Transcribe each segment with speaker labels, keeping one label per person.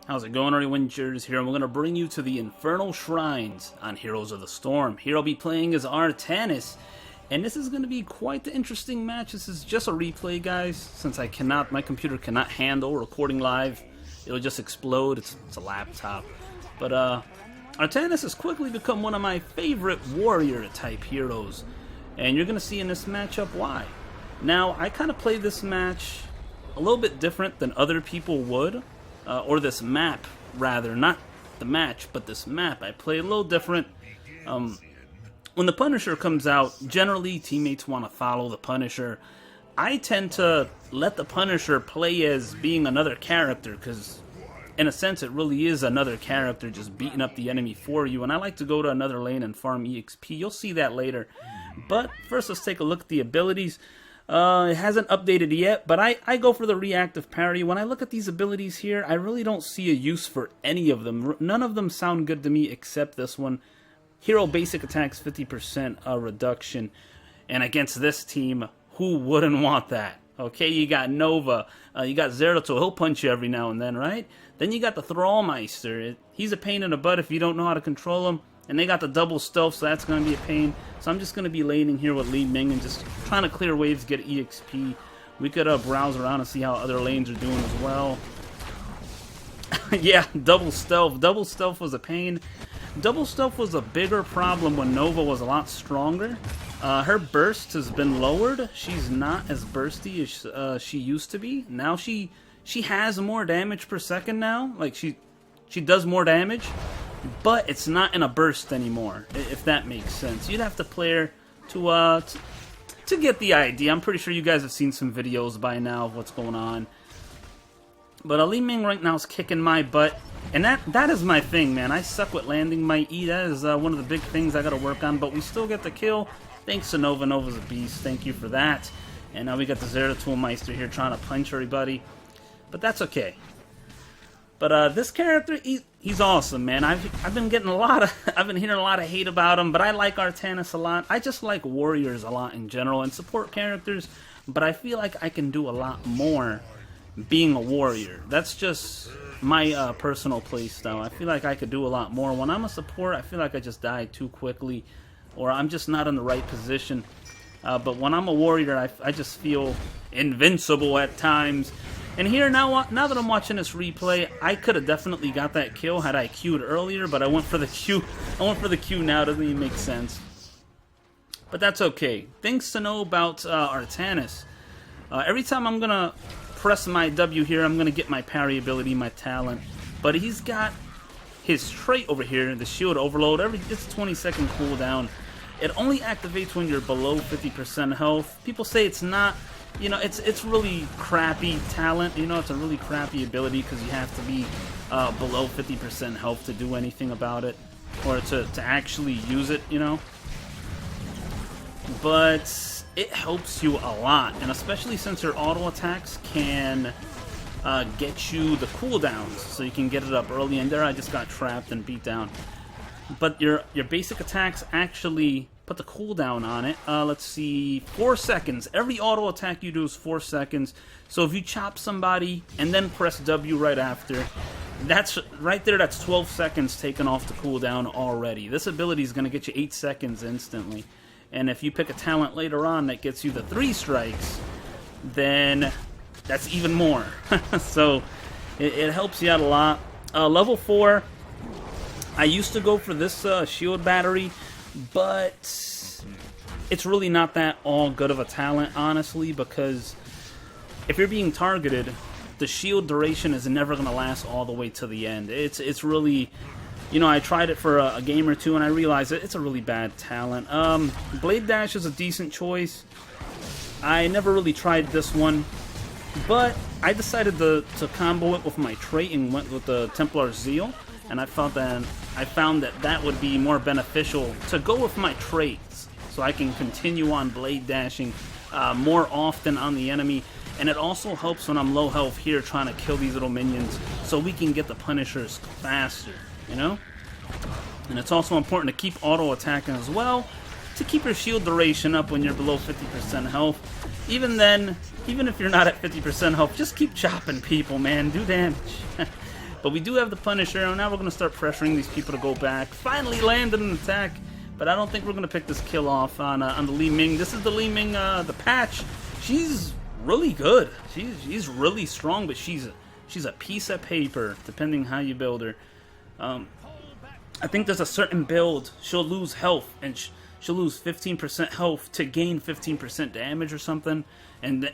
Speaker 1: How's it going, everyone? Jerz here, and we're going to bring you to the Infernal Shrines on Heroes of the Storm. Here I'll be playing as Artanis, and this is going to be quite the interesting match. This is just a replay, guys, since my computer cannot handle recording live. It'll just explode. It's a laptop. But Artanis has quickly become one of my favorite warrior-type heroes, and you're going to see in this matchup why. Now, I kind of play this match a little bit different than other people would. Or this map, rather. Not the match, but this map. I play a little different. When the Punisher comes out, generally teammates want to follow the Punisher. I tend to let the Punisher play as being another character, because in a sense it really is another character just beating up the enemy for you. And I like to go to another lane and farm EXP. You'll see that later. But first, let's take a look at the abilities. It hasn't updated yet, but I go for the reactive parry. When I look at these abilities here, I really don't see a use for any of them. None of them sound good to me except this one. Hero basic attacks 50% reduction. And against this team, who wouldn't want that? Okay, you got Nova, you got Zeal, he'll punch you every now and then, right? Then you got the Thrallmeister. He's a pain in the butt if you don't know how to control him. And they got the double stealth, so that's going to be a pain. So I'm just going to be laning here with Li Ming and just trying to clear waves, get EXP. We could browse around and see how other lanes are doing as well. Yeah, double stealth. Double stealth was a pain. Double stealth was a bigger problem when Nova was a lot stronger. Her burst has been lowered. She's not as bursty as she used to be. Now she has more damage per second now. Like, she does more damage. But it's not in a burst anymore, if that makes sense. You'd have to play her to get the idea. I'm pretty sure you guys have seen some videos by now of what's going on. But Li Ming right now is kicking my butt. And that is my thing, man. I suck with landing my E. That is one of the big things I got to work on. But we still get the kill. Thanks to Nova. Nova's a beast. Thank you for that. And now we got the Jerzeeboii here trying to punch everybody. But that's okay. But this character, he's awesome, man. I've been getting I've been hearing a lot of hate about him, but I like Artanis a lot. I just like warriors a lot in general and support characters, but I feel like I can do a lot more being a warrior. That's just my personal playstyle. I feel like I could do a lot more. When I'm a support, I feel like I just die too quickly, or I'm just not in the right position. But when I'm a warrior, I just feel invincible at times. And here, now that I'm watching this replay, I could have definitely got that kill had I queued earlier, but I went for the Q. I went for the Q now. Doesn't even make sense. But that's okay. Things to know about Artanis. Every time I'm going to press my W here, I'm going to get my parry ability, my talent. But he's got his trait over here, the shield overload. It's a 20-second cooldown. It only activates when you're below 50% health. People say it's not... You know, it's really crappy talent. You know, it's a really crappy ability because you have to be below 50% health to do anything about it, or to actually use it, you know. But it helps you a lot, and especially since your auto attacks can get you the cooldowns, so you can get it up early. And there I just got trapped and beat down. But your basic attacks actually put the cooldown on it. Let's see, 4 seconds. Every auto attack you do is 4 seconds. So if you chop somebody and then press W right after, that's right there. That's 12 seconds taken off the cooldown already. This ability is going to get you 8 seconds instantly. And if you pick a talent later on that gets you the 3 strikes, then that's even more. So it helps you out a lot. Level 4. I used to go for this shield battery, but it's really not that all good of a talent, honestly, because if you're being targeted, the shield duration is never going to last all the way to the end. It's really, you know, I tried it for a game or two and I realized it's a really bad talent. Blade Dash is a decent choice. I never really tried this one, but I decided to combo it with my trait and went with the Templar Zeal. And I found that would be more beneficial to go with my traits, so I can continue on blade dashing more often on the enemy. And it also helps when I'm low health here trying to kill these little minions, so we can get the Punishers faster, you know? And it's also important to keep auto attacking as well, to keep your shield duration up when you're below 50% health. Even then, even if you're not at 50% health, just keep chopping people, man. Do damage. But we do have the Punisher, and now we're going to start pressuring these people to go back. Finally landed an attack, but I don't think we're going to pick this kill off on the Li Ming. This is the Li Ming, the patch. She's really good. She's really strong, but she's a piece of paper, depending how you build her. I think there's a certain build, she'll lose health, and she'll lose 15% health to gain 15% damage or something. And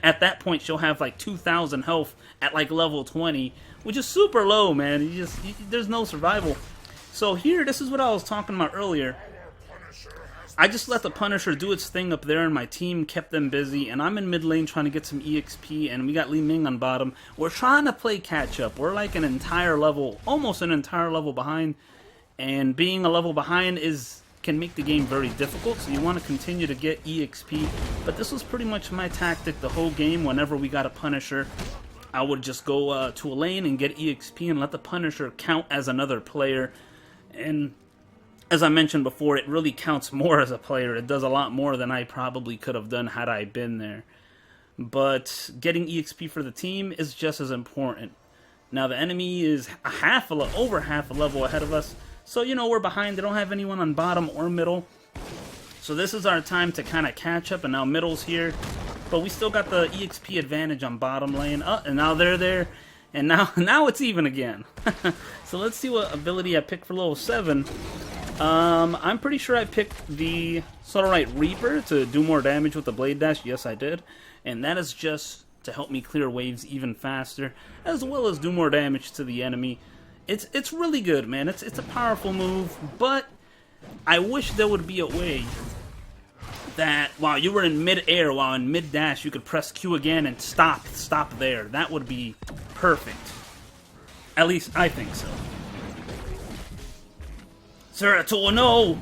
Speaker 1: at that point, she'll have like 2,000 health at like level 20, which is super low, man. There's no survival. So here, this is what I was talking about earlier. I just let the Punisher do its thing up there, and my team kept them busy, and I'm in mid lane trying to get some EXP, and we got Li Ming on bottom. We're trying to play catch up. We're like an entire level, almost an entire level behind, and being a level behind can make the game very difficult, so you want to continue to get EXP. But this was pretty much my tactic the whole game. Whenever we got a Punisher, I would just go to a lane and get EXP and let the Punisher count as another player. And as I mentioned before, it really counts more as a player. It does a lot more than I probably could have done had I been there. But getting EXP for the team is just as important. Now the enemy is over half a level ahead of us. So, you know, we're behind. They don't have anyone on bottom or middle. So this is our time to kind of catch up, and now middle's here. But we still got the EXP advantage on bottom lane. Oh, and now they're there. And now it's even again. So let's see what ability I picked for level 7. I'm pretty sure I picked the Solarite Reaper to do more damage with the Blade Dash. Yes, I did. And that is just to help me clear waves even faster, as well as do more damage to the enemy. It's really good, man. It's a powerful move, but I wish there would be a way that while you were in mid-air, while in mid-dash, you could press Q again and stop there. That would be perfect. At least I think so. Zeratul, no!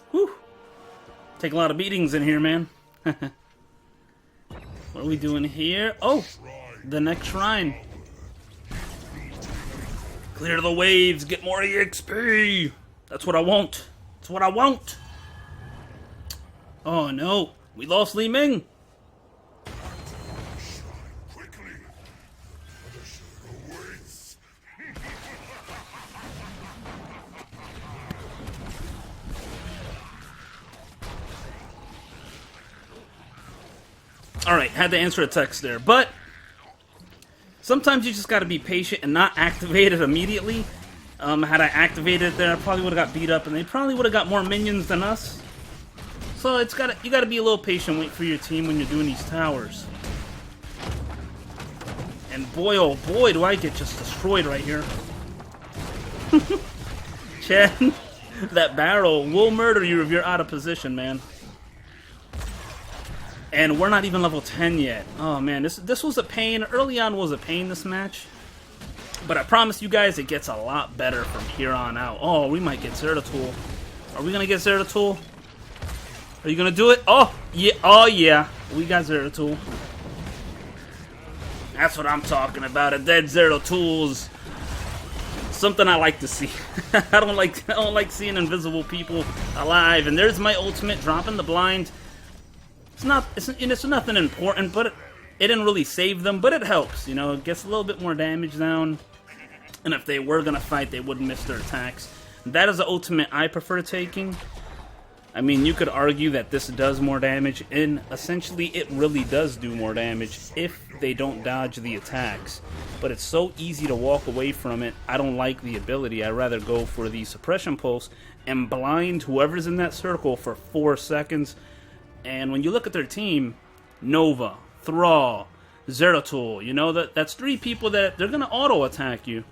Speaker 1: Whew. Take a lot of beatings in here, man. What are we doing here? Oh! The next shrine. Clear the waves, get more EXP! That's what I want. That's what I want! Oh no, we lost Li Ming! Alright, had to answer a text there, but sometimes you just gotta be patient and not activate it immediately. Had I activated it there, I probably would have got beat up, and they probably would have got more minions than us. So you gotta be a little patient, wait for your team when you're doing these towers. And boy, oh boy, do I get just destroyed right here. Chad, that barrel will murder you if you're out of position, man. And we're not even level 10 yet. Oh man, this was a pain. Early on was a pain, this match. But I promise you guys, it gets a lot better from here on out. Oh, we might get Zeratul. Are we gonna get Zeratul? Are you gonna do it? Oh yeah, we got Zeratul. That's what I'm talking about. A dead Zeratul's something I like to see. I don't like seeing invisible people alive. And there's my ultimate, dropping the blind. It's nothing important, but it didn't really save them, but it helps, you know, it gets a little bit more damage down, and if they were gonna fight, they wouldn't miss their attacks. That is the ultimate I prefer taking. I mean, you could argue that this does more damage, and essentially it really does do more damage if they don't dodge the attacks, but it's so easy to walk away from it. I don't like the ability. I'd rather go for the suppression pulse and blind whoever's in that circle for 4 seconds. And when you look at their team, Nova, Thrall, Zeratul, you know, that's 3 people that they're going to auto-attack you.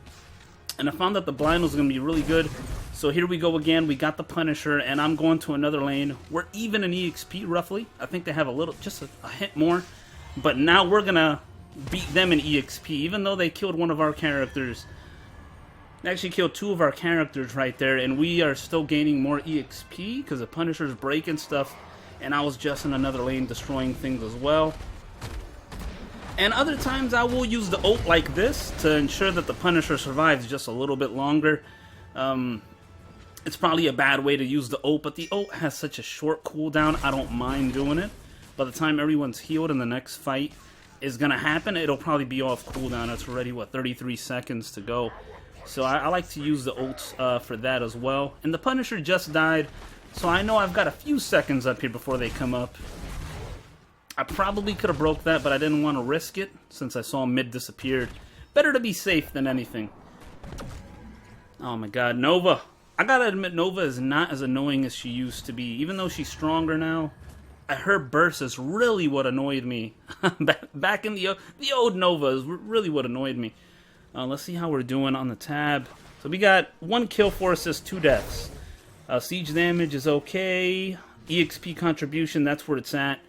Speaker 1: And I found that the blind was going to be really good. So here we go again. We got the Punisher, and I'm going to another lane. We're even in EXP, roughly. I think they have just a hint more. But now we're going to beat them in EXP, even though they killed one of our characters. They actually killed 2 of our characters right there, and we are still gaining more EXP because the Punisher's breaking stuff. And I was just in another lane destroying things as well. And other times I will use the ult like this to ensure that the Punisher survives just a little bit longer. It's probably a bad way to use the ult, but the ult has such a short cooldown, I don't mind doing it. by the time everyone's healed and the next fight is going to happen, it'll probably be off cooldown. It's already, what, 33 seconds to go. So I like to use the ults for that as well. And the Punisher just died, so I know I've got a few seconds up here before they come up. I probably could have broke that, but I didn't want to risk it since I saw mid disappeared. Better to be safe than anything. Oh my god, Nova. I gotta admit, Nova is not as annoying as she used to be. Even though she's stronger now, her burst is really what annoyed me. back in the old Nova is really what annoyed me. Let's see how we're doing on the tab. So we got 1 kill, 4 assists, 2 deaths. Siege damage is okay. EXP contribution, that's where it's at.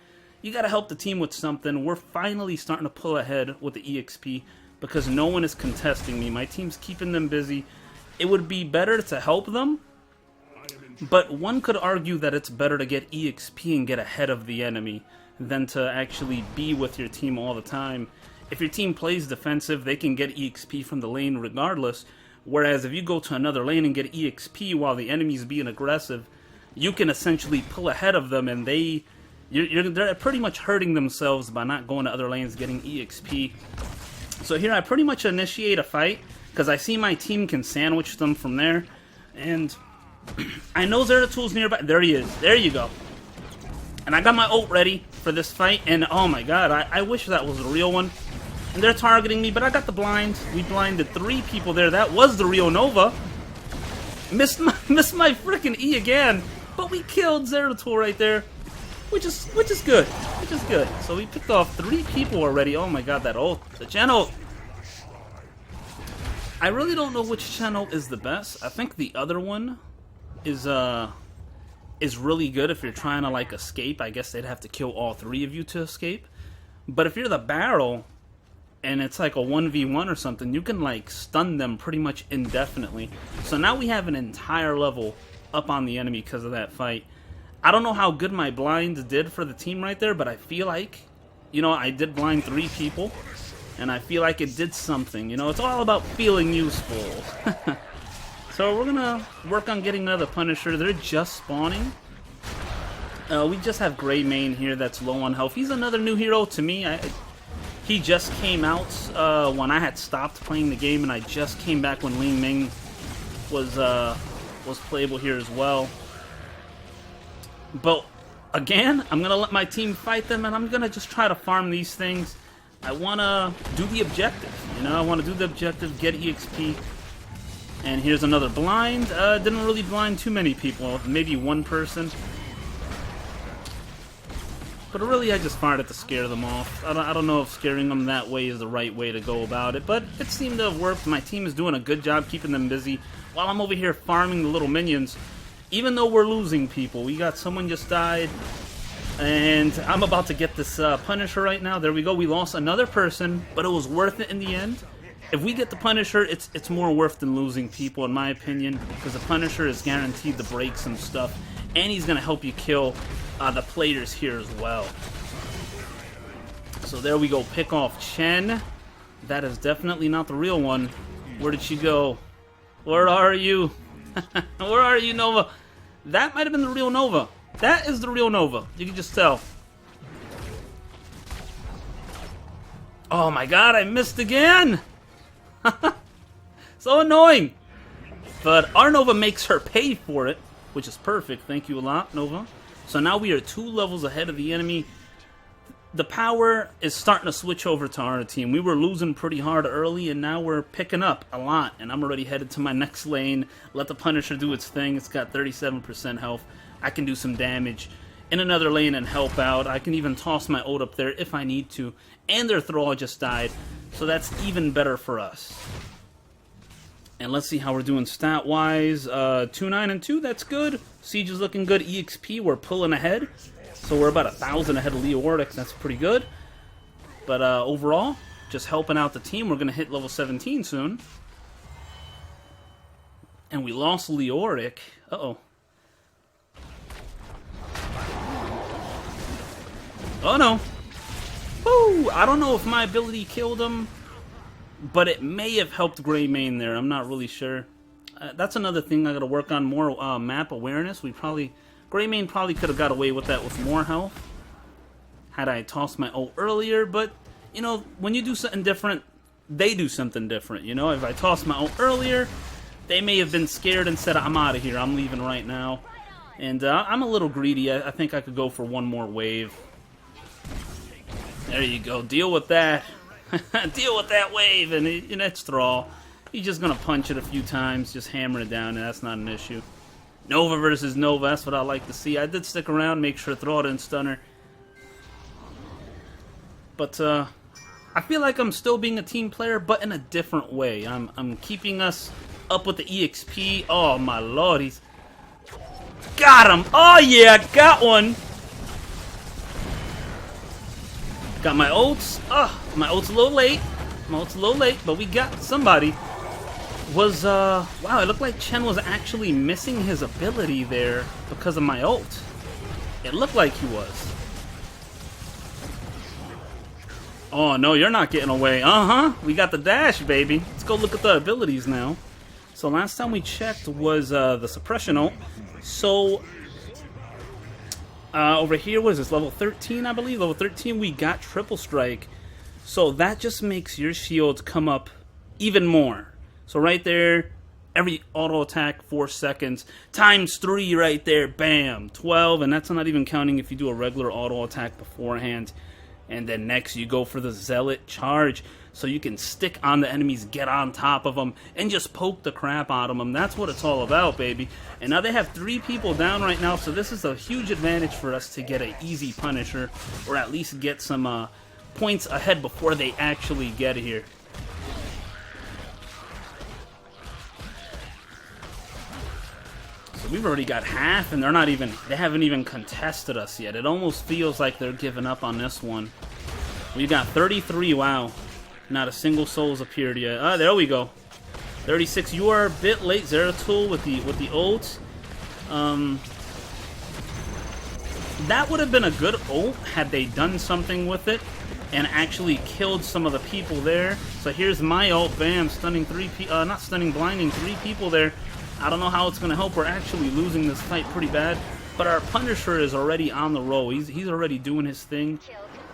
Speaker 1: You gotta help the team with something. We're finally starting to pull ahead with the EXP because no one is contesting me. My team's keeping them busy. It would be better to help them, but one could argue that it's better to get EXP and get ahead of the enemy than to actually be with your team all the time. If your team plays defensive, they can get EXP from the lane regardless, whereas if you go to another lane and get EXP while the enemy's being aggressive, you can essentially pull ahead of them, and they're pretty much hurting themselves by not going to other lanes getting EXP. So here I pretty much initiate a fight, because I see my team can sandwich them from there, and I know Zeratul's nearby. There he is. There you go. And I got my ult ready for this fight, and oh my god, I wish that was the real one. And they're targeting me, but I got the blind. We blinded 3 people there. That was the real Nova. Missed my freaking E again, but we killed Zeratul right there, which is good. Which is good. So we picked off 3 people already. Oh my god, that ult. The Gen ult. I really don't know which channel is the best. I think the other one is really good if you're trying to like escape. I guess they'd have to kill all 3 of you to escape. But if you're the barrel and it's like a 1v1 or something, you can like stun them pretty much indefinitely. So now we have an entire level up on the enemy because of that fight. I don't know how good my blind did for the team right there, but I feel like, you know, I did blind 3 people. And I feel like it did something. You know, it's all about feeling useful. So we're gonna work on getting another Punisher. They're just spawning. We just have Greymane here that's low on health. He's another new hero to me. He just came out when I had stopped playing the game, and I just came back when Ling Ming was playable here as well. But again, I'm gonna let my team fight them, and I'm gonna just try to farm these things. I want to do the objective, you know, I want to do the objective, get EXP, and here's another blind. Didn't really blind too many people, maybe 1 person, but really I just fired it to scare them off. I don't know if scaring them that way is the right way to go about it, but it seemed to have worked. My team is doing a good job keeping them busy while I'm over here farming the little minions, even though we're losing people. We got someone just died. And I'm about to get this Punisher right now. There we go. We lost another person, but it was worth it in the end. If we get the Punisher, it's more worth than losing people, in my opinion, because the Punisher is guaranteed to break some stuff, and he's going to help you kill the players here as well. So there we go. Pick off Chen. That is definitely not the real one. Where did she go? Where are you? Where are you, Nova? That might have been the real Nova. That is the real Nova. You can just tell. Oh my god, I missed again! So annoying! But our Nova makes her pay for it, which is perfect. Thank you a lot, Nova. So now we are 2 levels ahead of the enemy. The power is starting to switch over to our team. We were losing pretty hard early, and now we're picking up a lot. And I'm already headed to my next lane. Let the Punisher do its thing. It's got 37% health. I can do some damage in another lane and help out. I can even toss my ult up there if I need to. And their Thrall just died, so that's even better for us. And let's see how we're doing stat-wise. 2-9 and 2, that's good. Siege is looking good. EXP, we're pulling ahead. So we're about 1,000 ahead of Leoric. That's pretty good. But overall, just helping out the team. We're going to hit level 17 soon. And we lost Leoric. Uh-oh. Oh no! Woo! I don't know if my ability killed him, but it may have helped Greymane there. I'm not really sure. That's another thing I gotta work on, more map awareness. Greymane probably could have got away with that with more health. had I tossed my ult earlier, but, you know, when you do something different, they do something different, you know? If I tossed my ult earlier, they may have been scared and said, I'm out of here, I'm leaving right now. And I'm a little greedy. I think I could go for one more wave. There you go, deal with that. Deal with that wave, and it's Thrall. He's just going to punch it a few times, just hammer it down, and that's not an issue. Nova versus Nova, that's what I like to see. I did stick around, make sure Thrall didn't stun her. But I feel like I'm still being a team player, but in a different way. I'm keeping us up with the EXP. Oh my lord, he's got him. Oh yeah, got one. Got my ults. Oh, my ult's a little late. My ult's a little late, but we got somebody. Was wow, it looked like Chen was actually missing his ability there because of my ult. It looked like he was. Oh no, you're not getting away. We got the dash, baby. Let's go look at the abilities now. So last time we checked was the suppression ult. So over here, what is this, level 13, I believe? Level 13, we got triple strike. So that just makes your shield come up even more. So right there, every auto attack, 4 seconds, times 3 right there, bam, 12. And that's not even counting if you do a regular auto attack beforehand. And then next you go for the Zealot charge, so you can stick on the enemies, get on top of them, and just poke the crap out of them. That's what it's all about, baby. And now they have 3 people down right now, so this is a huge advantage for us to get an easy Punisher, or at least get some points ahead before they actually get here. So we've already got half, and they haven't even contested us yet. It almost feels like they're giving up on this one. We got 33, wow. Not a single soul's appeared yet. There we go. 36. You are a bit late, Zeratul, with the ult. That would have been a good ult had they done something with it and actually killed some of the people there. So here's my ult, bam, stunning not stunning, blinding 3 people there. I don't know how it's going to help. We're actually losing this fight pretty bad. But our Punisher is already on the roll. He's already doing his thing.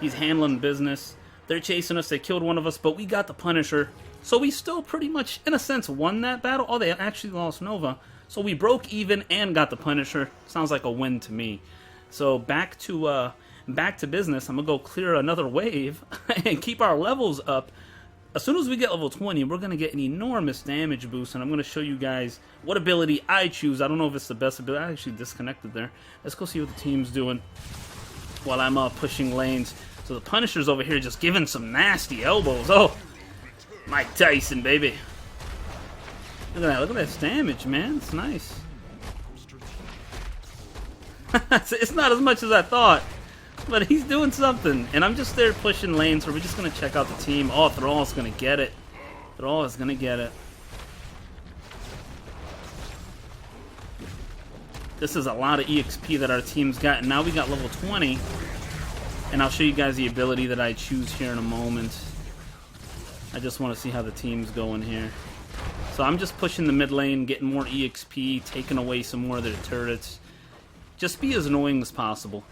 Speaker 1: He's handling business. They're chasing us. They killed one of us, but we got the Punisher. So we still pretty much, in a sense, won that battle. Oh, they actually lost Nova. So we broke even and got the Punisher. Sounds like a win to me. So back to business. I'm going to go clear another wave and keep our levels up. As soon as we get level 20, we're going to get an enormous damage boost, and I'm going to show you guys what ability I choose. I don't know if it's the best ability. I actually disconnected there. Let's go see what the team's doing while I'm pushing lanes. So the Punisher's over here just giving some nasty elbows. Oh, Mike Tyson, baby. Look at that. Look at this damage, man. It's nice. It's not as much as I thought. But he's doing something, and I'm just there pushing lanes, so we're just going to check out the team. Oh, Thrall's going to get it. Thrall is going to get it. This is a lot of EXP that our team's got, and now we got level 20. And I'll show you guys the ability that I choose here in a moment. I just want to see how the team's going here. So I'm just pushing the mid lane, getting more EXP, taking away some more of their turrets. Just be as annoying as possible.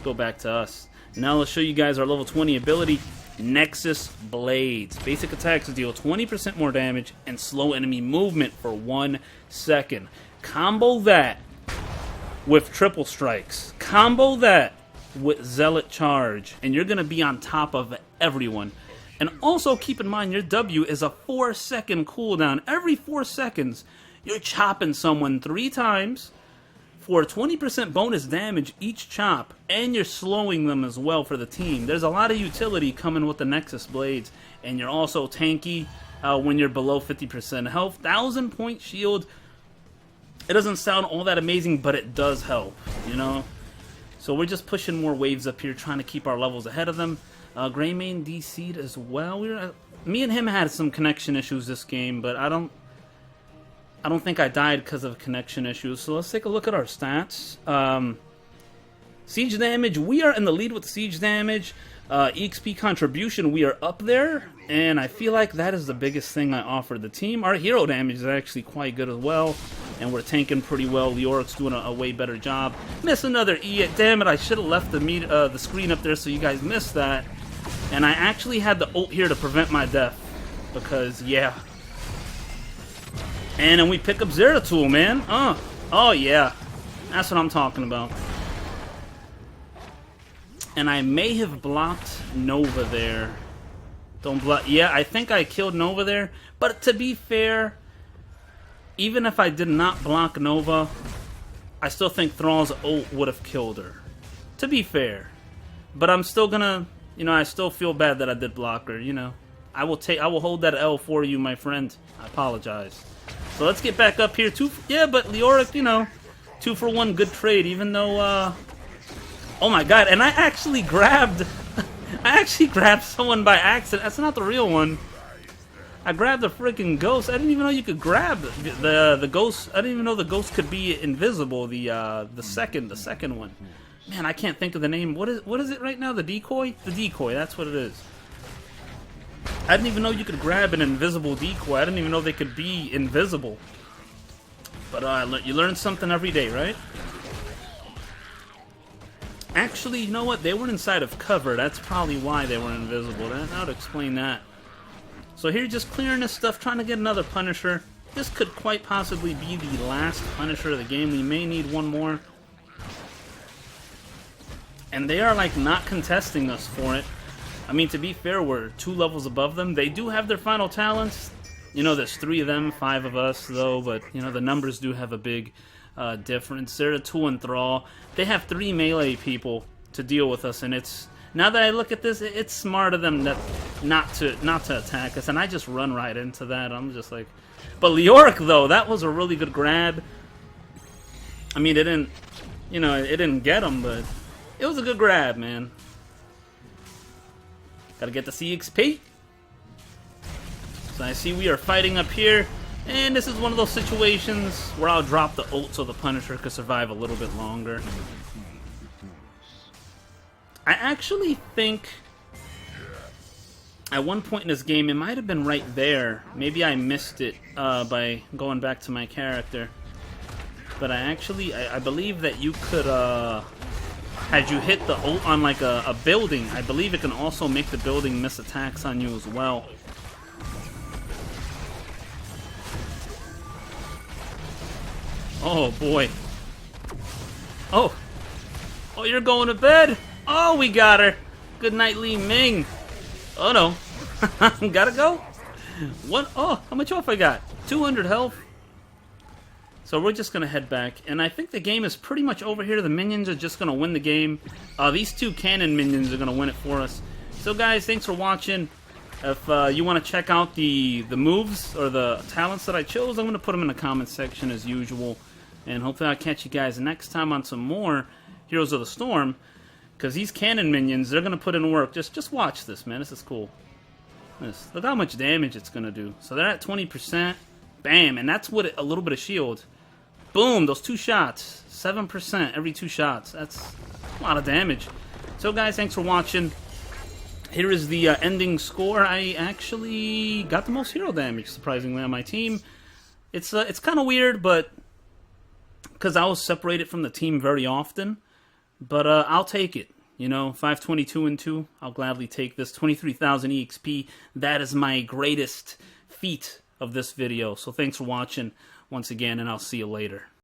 Speaker 1: Go back to us. Now let's show you guys our level 20 ability, Nexus Blades. Basic attacks deal 20% more damage and slow enemy movement for 1 second. Combo that with triple strikes. Combo that with Zealot charge, and you're going to be on top of everyone. And also keep in mind your W is a 4-second cooldown. Every 4 seconds, you're chopping someone 3 times for 20% bonus damage each chop, and you're slowing them as well for the team. There's a lot of utility coming with the Nexus Blades, and you're also tanky when you're below 50% health. 1,000-point shield, it doesn't sound all that amazing, but it does help, you know? So we're just pushing more waves up here, trying to keep our levels ahead of them. Greymane DC'd as well. Me and him had some connection issues this game, but I don't think I died because of connection issues. So let's take a look at our stats. Siege damage, we are in the lead with siege damage. EXP contribution, we are up there. And I feel like that is the biggest thing I offered the team. Our hero damage is actually quite good as well. and we're tanking pretty well. Leoric's doing a way better job. Miss another E. Damn it, I should have left the screen up there so you guys missed that. And I actually had the ult here to prevent my death. Because, yeah. And then we pick up Zeratul, man. Oh, yeah. That's what I'm talking about. And I may have blocked Nova there. Don't block. Yeah, I think I killed Nova there. But to be fair, even if I did not block Nova, I still think Thrall's ult would have killed her. To be fair. But I'm still gonna, you know, I still feel bad that I did block her, you know. I will hold that L for you, my friend. I apologize. So let's get back up here. Yeah, but Leoric, you know, 2 for 1, good trade, even though, oh my god, and I actually grabbed someone by accident. That's not the real one. I grabbed the freaking ghost. I didn't even know you could grab the ghost. I didn't even know the ghost could be invisible. The second one. Man, I can't think of the name. What is it right now? The decoy? The decoy. That's what it is. I didn't even know you could grab an invisible decoy. I didn't even know they could be invisible. But you learn something every day, right? Actually, you know what? They were inside of cover. That's probably why they were invisible. That would explain that. So here, just clearing this stuff, trying to get another Punisher. This could quite possibly be the last Punisher of the game. We may need one more. And they are, like, not contesting us for it. I mean, to be fair, we're 2 levels above them. They do have their final talents. You know, there's 3 of them, 5 of us, though. But, you know, the numbers do have a big difference. Zeratul and Thrall. They have 3 melee people to deal with us, and it's... Now that I look at this, it's smart of them not to attack us, and I just run right into that. I'm just like... But Leoric, though, that was a really good grab. I mean, it didn't... You know, it didn't get him, but... It was a good grab, man. Gotta get the CXP. So I see we are fighting up here. And this is one of those situations where I'll drop the ult so the Punisher could survive a little bit longer. I actually think at one point in this game, it might have been right there. Maybe I missed it by going back to my character. But I believe that you could, had you hit the ult on like a building, I believe it can also make the building miss attacks on you as well. Oh boy. Oh, you're going to bed? Oh, we got her. Good night, Li Ming. Oh no. Gotta go? What? Oh, how much off I got? 200 health. So we're just going to head back. And I think the game is pretty much over here. The minions are just going to win the game. These 2 cannon minions are going to win it for us. So guys, thanks for watching. If you want to check out the moves or the talents that I chose, I'm going to put them in the comments section as usual. And hopefully I'll catch you guys next time on some more Heroes of the Storm. Because these cannon minions, they're going to put in work. Just watch this, man. This is cool. Look how much damage it's going to do. So they're at 20%. Bam. And that's with a little bit of shield. Boom. Those 2 shots. 7% every 2 shots. That's a lot of damage. So guys, thanks for watching. Here is the ending score. I actually got the most hero damage, surprisingly, on my team. It's kind of weird, but... Because I was separated from the team very often. But I'll take it. You know, 522 and 2. I'll gladly take this. 23,000 EXP. That is my greatest feat of this video. So thanks for watching once again, and I'll see you later.